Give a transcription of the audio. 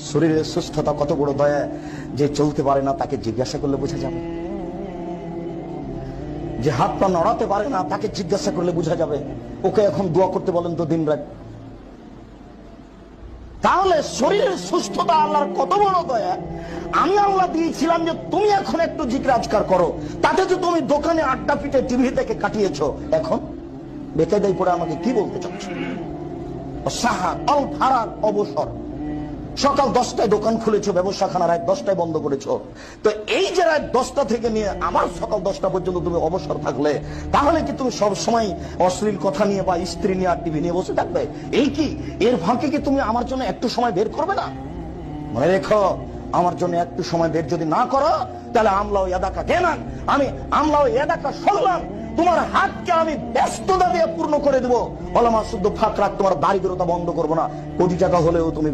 শরীরের সুস্থতা কত বড় দয়া, যে চলতে পারে না তাকে জিজ্ঞাসা করলে বোঝা যাবে, যে হাত পা নড়াতে পারে না তাকে জিজ্ঞাসা করলে বোঝা যাবে। ওকে এখন দোয়া করতে বলেন তো দিন রাত। তাহলে শরীরের সুস্থতা আল্লাহর কত বড় দয়া। আমি আল্লাহ দিয়েছিলাম যে তুমি এখন একটু জিকির আজকার করো, তাতে যে তুমি দোকানে আড্ডা পিটে টিভি দেখে কাটিয়েছ, এখন বেকায়দায় পড়ে আমাকে কি বলতে চাচ্ছ? সাহার অল ফারার অবসর, সকাল 10টায় দোকান খুলেছো, ব্যবসাখানা রাত 10টায় বন্ধ করেছো। তো এই যে রাত 10টা থেকে নিয়ে আবার সকাল 10টা পর্যন্ত তুমি অবসর থাকলে, তাহলে কি তুমি সব সময় অশ্লীল কথা নিয়ে বা স্ত্রী নিয়ে আর টিভি নিয়ে বসে থাকবে? এই কি এর ফাঁকে কি তুমি আমার জন্য একটু সময় বের করবে না? মনে রেখো, আমার জন্য একটু সময় বের যদি না করো, তাহলে আমলাও এদাকা কেনান, আমি আমলাও এদাকা শুনলাম, তোমার হাতকে আমি ব্যস্ততা দিয়ে পূর্ণ করে দেবো। ওলামা শুদ্ধ ফাঁক রাখ, তোমার দারিদ্রতা বন্ধ করবো না। কোটি টাকা হলেও তুমি